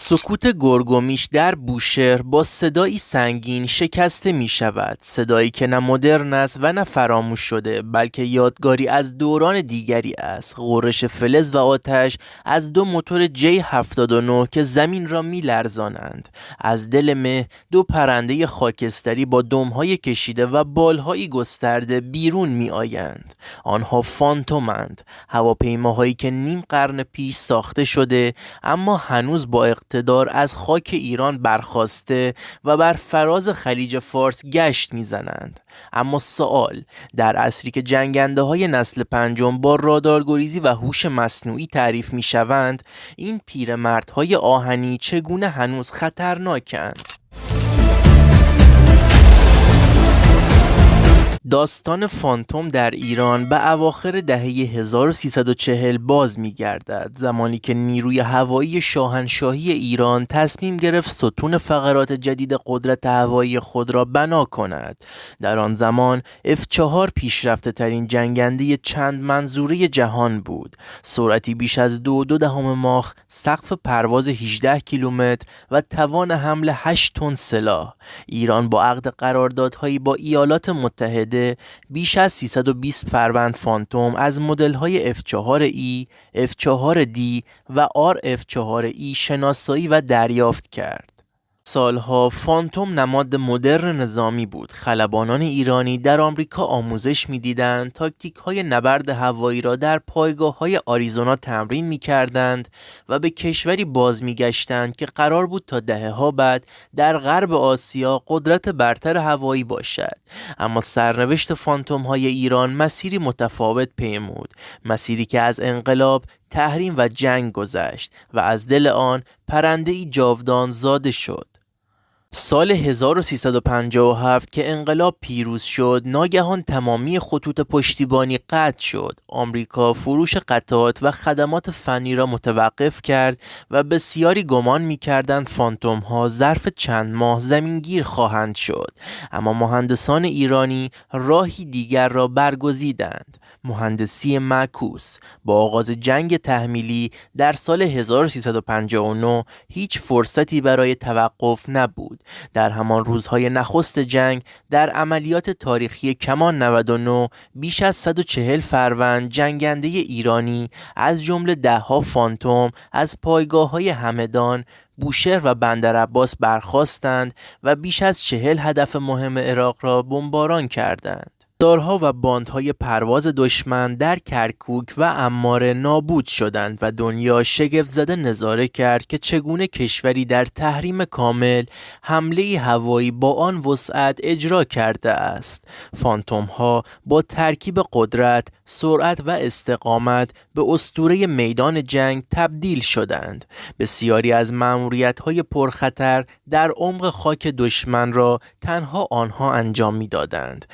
سکوت گرگومیش در بوشهر با صدایی سنگین شکسته می شود. صدایی که نه مدرن است و نه فراموش شده، بلکه یادگاری از دوران دیگری است. غرش فلز و آتش از دو موتور J79 که زمین را می لرزانند. از دل مه دو پرنده خاکستری با دمهای کشیده و بالهایی گسترده بیرون می آیند. آنها فانتومند، هواپیماهایی که نیم قرن پیش ساخته شده اما هنوز با اقتدار از خاک ایران برخاسته و بر فراز خلیج فارس گشت میزنند. اما سوال، در عصری که جنگنده های نسل پنجم با رادارگریزی و هوش مصنوعی تعریف می شوند، این پیرمردهای آهنی چگونه هنوز خطرناکند؟ داستان فانتوم در ایران به اواخر دهه 1340 باز می‌گردد، زمانی که نیروی هوایی شاهنشاهی ایران تصمیم گرفت ستون فقرات جدید قدرت هوایی خود را بنا کند. در آن زمان F4 پیشرفته ترین جنگنده چند منظوره جهان بود، سرعتی بیش از 2.2 ماخ، سقف پرواز 18 کیلومتر و توان حمل 8 تن سلاح. ایران با عقد قراردادهایی با ایالات متحده بیش از 320 فروند فانتوم از مدل‌های F4E، F4D و RF4E شناسایی و دریافت کرد. سالها فانتوم نماد مدرن نظامی بود. خلبانان ایرانی در آمریکا آموزش می‌دیدند، تاکتیک‌های نبرد هوایی را در پایگاه‌های آریزونا تمرین می‌کردند و به کشوری باز می‌گشتند که قرار بود تا دهه‌ها بعد در غرب آسیا قدرت برتر هوایی باشد. اما سرنوشت فانتوم‌های ایران مسیری متفاوت پیمود، مسیری که از انقلاب، تحریم و جنگ گذشت و از دل آن پرنده‌ای جاودان زاده شد. سال 1357 که انقلاب پیروز شد، ناگهان تمامی خطوط پشتیبانی قطع شد. آمریکا فروش قطعات و خدمات فنی را متوقف کرد و بسیاری گمان می‌کردند فانتوم ها ظرف چند ماه زمینگیر خواهند شد. اما مهندسان ایرانی راهی دیگر را برگزیدند، مهندسی معکوس. با آغاز جنگ تحمیلی در سال 1359 هیچ فرصتی برای توقف نبود. در همان روزهای نخست جنگ در عملیات تاریخی کمان 99 بیش از 140 فروند جنگنده ایرانی از جمله ده‌ها فانتوم از پایگاه‌های همدان، بوشهر و بندرعباس برخاستند و بیش از 40 هدف مهم عراق را بمباران کردند. رادارها و باندهای پرواز دشمن در کرکوک و عماره نابود شدند و دنیا شگفت زده نظاره کرد که چگونه کشوری در تحریم کامل حمله هوایی با آن وسعت اجرا کرده است. فانتوم ها با ترکیب قدرت، سرعت و استقامت به اسطوره میدان جنگ تبدیل شدند. بسیاری از مأموریت‌های پرخطر در عمق خاک دشمن را تنها آنها انجام می‌دادند.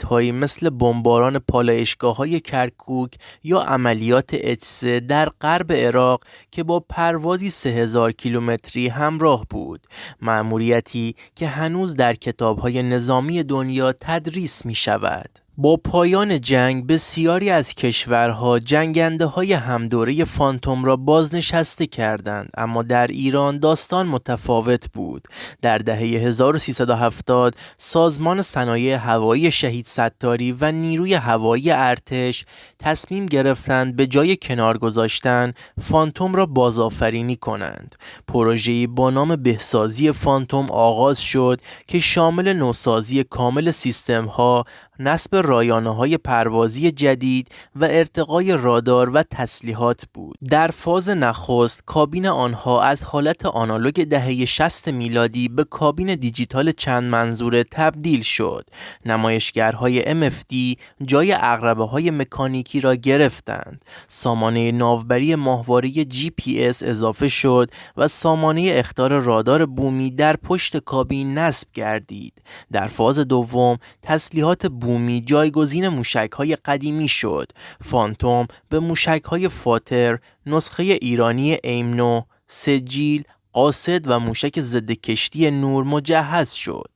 هایی مثل بمباران پالایشگاه‌های کرکوک یا عملیات اچسه در غرب عراق که با پروازی 3000 کیلومتری همراه بود، مأموریتی که هنوز در کتاب‌های نظامی دنیا تدریس می‌شود. با پایان جنگ بسیاری از کشورها جنگنده های همدوره فانتوم را بازنشسته کردند، اما در ایران داستان متفاوت بود. در دهه 1370 سازمان صنایع هوایی شهید ستاری و نیروی هوایی ارتش تصمیم گرفتند به جای کنار گذاشتن فانتوم را بازآفرینی کنند. پروژه‌ای با نام بهسازی فانتوم آغاز شد که شامل نوسازی کامل سیستم‌ها، نصب رایانه‌های پروازی جدید و ارتقای رادار و تسلیحات بود. در فاز نخست کابین آنها از حالت آنالوگ دهه 60 میلادی به کابین دیجیتال چند منظوره تبدیل شد. نمایشگرهای MFD جای عقربه‌های مکانیکی را گرفتند. سامانه ناوبری ماهواره GPS اضافه شد و سامانه اخطار رادار بومی در پشت کابین نصب گردید. در فاز دوم تسلیحات بومی جایگزین موشک‌های قدیمی شد. فانتوم به موشک‌های فاتر، نسخه ایرانی ایم 9، سجیل، قاصد و موشک ضد کشتی نور مجهز شد.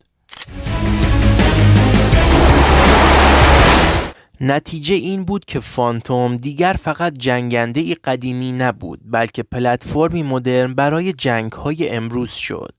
نتیجه این بود که فانتوم دیگر فقط جنگنده‌ای قدیمی نبود، بلکه پلتفرمی مدرن برای جنگ‌های امروز شد.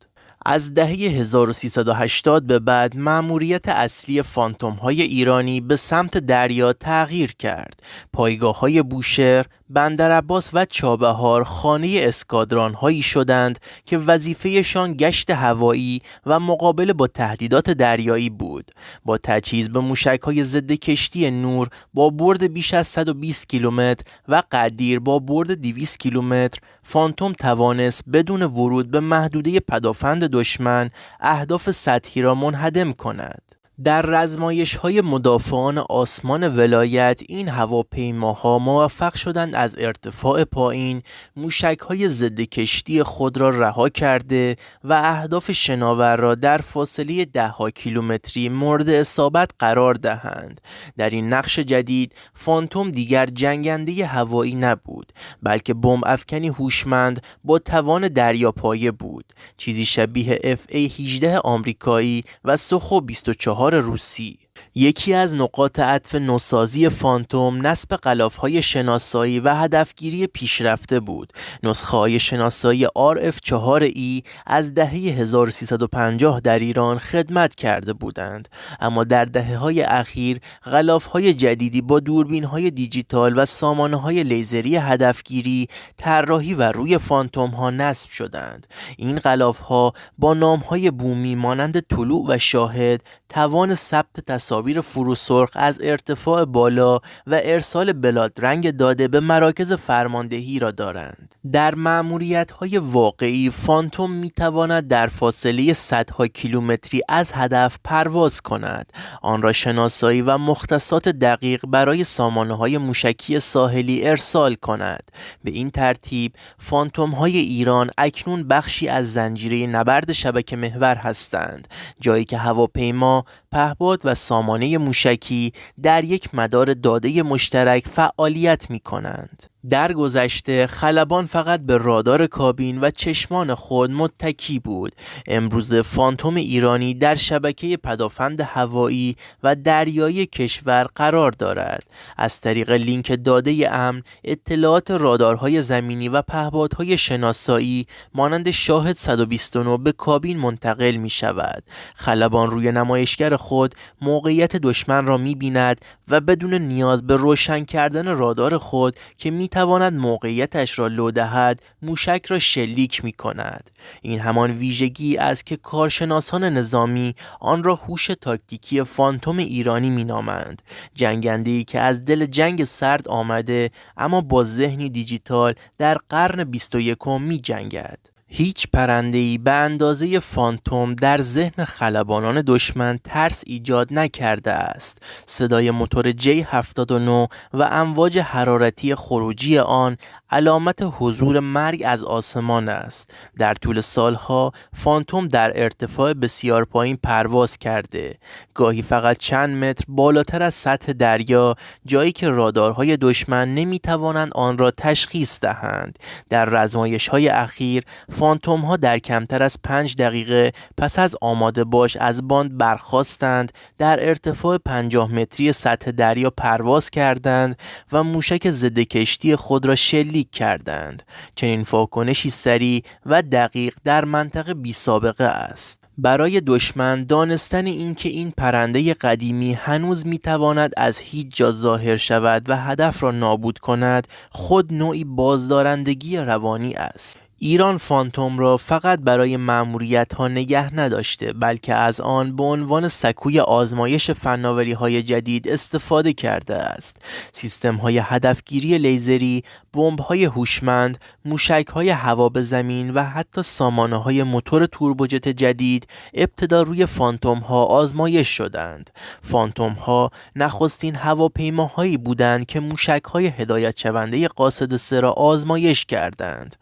از دهه 1380 به بعد مأموریت اصلی فانتوم‌های ایرانی به سمت دریا تغییر کرد. پایگاه‌های بوشهر، بندرعباس و چابهار خانه اسکادران‌هایی شدند که وظیفه‌شان گشت هوایی و مقابله با تهدیدات دریایی بود. با تجهیز به موشک‌های ضد کشتی نور با برد بیش از 120 کیلومتر و قدیر با برد 200 کیلومتر، فانتوم توانست بدون ورود به محدوده پدافند دشمن اهداف سطحی را منهدم کند. در رزمایش‌های مدافعان آسمان ولایت این هواپیماها موفق شدند از ارتفاع پایین موشک‌های ضد کشتی خود را رها کرده و اهداف شناور را در فاصله ده‌ها کیلومتری مورد اصابت قرار دهند. در این نقش جدید فانتوم دیگر جنگنده هوایی نبود، بلکه بمب افکنی هوشمند با توان دریاپایه بود، چیزی شبیه FA-18 آمریکایی و سوخو 24 روسی. یکی از نقاط عطف نوسازی فانتوم نصب غلاف‌های شناسایی و هدفگیری پیشرفته بود. نسخه‌های شناسایی RF4E از دهه 1350 در ایران خدمت کرده بودند، اما در دهه‌های اخیر غلاف‌های جدیدی با دوربین‌های دیجیتال و سامانه‌های لیزری هدفگیری طراحی و روی فانتوم‌ها نصب شدند. این غلاف‌ها با نام‌های بومی مانند طلوع و شاهد توان ثبت تصاویر فروسرخ از ارتفاع بالا و ارسال بلادرنگ داده به مراکز فرماندهی را دارند. در مأموریت‌های واقعی فانتوم می‌تواند در فاصله صدها کیلومتری از هدف پرواز کند، آن را شناسایی و مختصات دقیق برای سامانه‌های موشکی ساحلی ارسال کند. به این ترتیب فانتوم‌های ایران اکنون بخشی از زنجیره نبرد شبکه محور هستند، جایی که هواپیما، پهپاد و سامانه موشکی در یک مدار داده مشترک فعالیت می کنند. در گذشته خلبان فقط به رادار کابین و چشمان خود متکی بود. امروز فانتوم ایرانی در شبکه پدافند هوایی و دریایی کشور قرار دارد. از طریق لینک داده امن اطلاعات رادارهای زمینی و پهپادهای شناسایی مانند شاهد 129 به کابین منتقل می شود. خلبان روی نمایشگر خود موقعیت دشمن را می بیند و بدون نیاز به روشن کردن رادار خود که می تواند موقعیتش را لو دهد موشک را شلیک می کند. این همان ویژگی است که کارشناسان نظامی آن را هوش تاکتیکی فانتوم ایرانی می نامند. جنگنده‌ای که از دل جنگ سرد آمده اما با ذهنی دیجیتال در قرن 21 می جنگد. هیچ پرنده‌ای به اندازه فانتوم در ذهن خلبانان دشمن ترس ایجاد نکرده است. صدای موتور J79 و امواج حرارتی خروجی آن علامت حضور مرگ از آسمان است. در طول سالها فانتوم در ارتفاع بسیار پایین پرواز کرده، گاهی فقط چند متر بالاتر از سطح دریا، جایی که رادارهای دشمن نمیتوانند آن را تشخیص دهند. در رزمایش‌های اخیر فانتوم ها در کمتر از 5 دقیقه پس از آماده باش از باند برخاستند، در ارتفاع 50 متری سطح دریا پرواز کردند و موشک ضد کشتی خود را شلیک کردند. چنین واکنشی سریع و دقیق در منطقه بی سابقه است. برای دشمن دانستن اینکه این پرنده قدیمی هنوز میتواند از هیچ جا ظاهر شود و هدف را نابود کند خود نوعی بازدارندگی روانی است. ایران فانتوم را فقط برای مأموریت‌ها نگه نداشته، بلکه از آن به عنوان سکوی آزمایش فناوری‌های جدید استفاده کرده است. سیستم‌های هدفگیری لیزری، بمب‌های هوشمند، موشک‌های هوا به زمین و حتی سامانه‌های موتور توربوجت جدید ابتدا روی فانتوم‌ها آزمایش شدند. فانتوم‌ها نخستین هواپیماهایی بودند که موشک‌های هدایت شونده قاصد 3 را آزمایش کردند.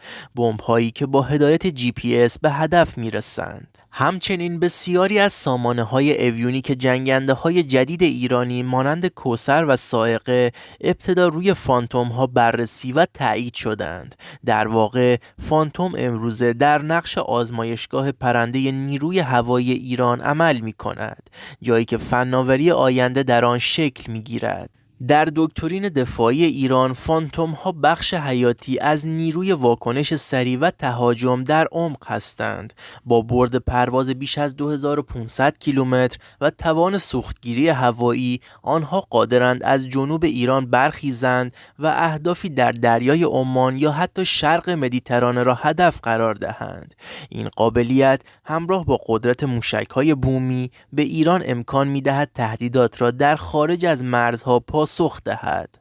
هایی که با هدایت GPS به هدف میرسند. همچنین بسیاری از سامانه‌های اویونیک جنگنده‌های جدید ایرانی مانند کوثر و صاعقه ابتدا روی فانتوم ها بررسی و تایید شدند. در واقع فانتوم امروزه در نقش آزمایشگاه پرنده نیروی هوایی ایران عمل می‌کند، جایی که فناوری آینده در آن شکل می‌گیرد. در دکترین دفاعی ایران، فانتوم ها بخش حیاتی از نیروی واکنش سریع و تهاجم در عمق هستند. با برد پرواز بیش از 2500 کیلومتر و توان سوختگیری هوایی، آنها قادرند از جنوب ایران برخیزند و اهدافی در دریای عمان یا حتی شرق مدیترانه را هدف قرار دهند. این قابلیت همراه با قدرت موشک‌های بومی به ایران امکان می‌دهد تهدیدات را در خارج از مرزها پاسخ دهد.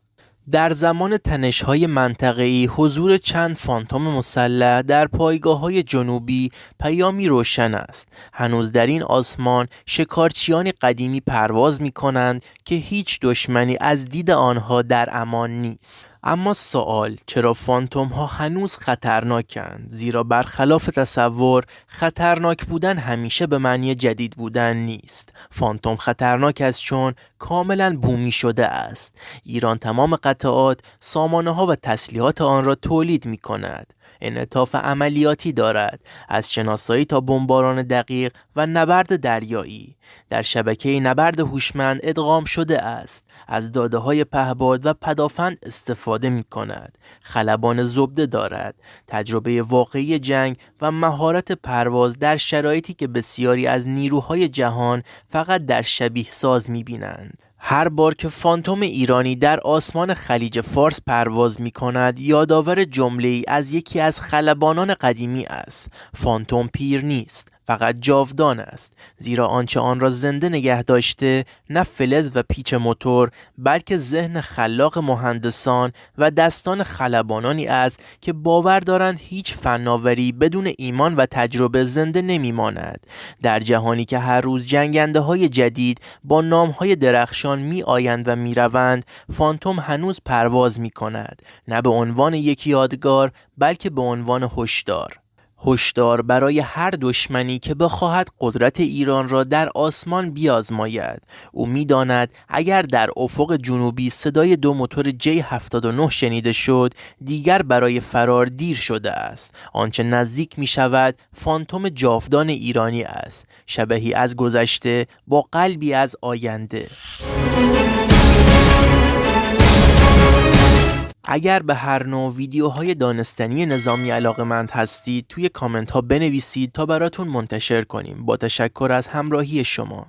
در زمان تنش‌های منطقه‌ای، حضور چند فانتوم مسلح در پایگاه‌های جنوبی پیامی روشن است. هنوز در این آسمان شکارچیان قدیمی پرواز می‌کنند که هیچ دشمنی از دید آنها در امان نیست. اما سوال، چرا فانتوم ها هنوز خطرناکند؟ زیرا برخلاف تصور، خطرناک بودن همیشه به معنی جدید بودن نیست. فانتوم خطرناک است چون کاملا بومی شده است. ایران تمام قطعات، سامانه ها و تسلیحات آن را تولید می کند. انعطاف عملیاتی دارد، از شناسایی تا بمباران دقیق و نبرد دریایی. در شبکه نبرد هوشمند ادغام شده است. از داده‌های پهباد و پدافند استفاده می کند. خلبان زبده دارد، تجربه واقعی جنگ و مهارت پرواز در شرایطی که بسیاری از نیروهای جهان فقط در شبیه ساز می بینند. هر بار که فانتوم ایرانی در آسمان خلیج فارس پرواز می کند، یادآور جمله‌ای از یکی از خلبانان قدیمی است: فانتوم پیر نیست، فقط جاودان است، زیرا آنچه آن را زنده نگه داشته نه فلز و پیچ موتور، بلکه ذهن خلاق مهندسان و دستان خلبانانی است که باور دارند هیچ فناوری بدون ایمان و تجربه زنده نمیماند. در جهانی که هر روز جنگنده های جدید با نام های درخشان می آیند و می روند، فانتوم هنوز پرواز می کند، نه به عنوان یک یادگار، بلکه به عنوان هشدار. هشدار برای هر دشمنی که بخواهد قدرت ایران را در آسمان بیازماید. او می‌داند اگر در افق جنوبی صدای دو موتور J79 شنیده شد، دیگر برای فرار دیر شده است. آنچه نزدیک می شود فانتوم جاودان ایرانی است، شبحی از گذشته با قلبی از آینده. اگر به هر نوع ویدیوهای دانستنی نظامی علاقه‌مند هستید، توی کامنت ها بنویسید تا براتون منتشر کنیم. با تشکر از همراهی شما.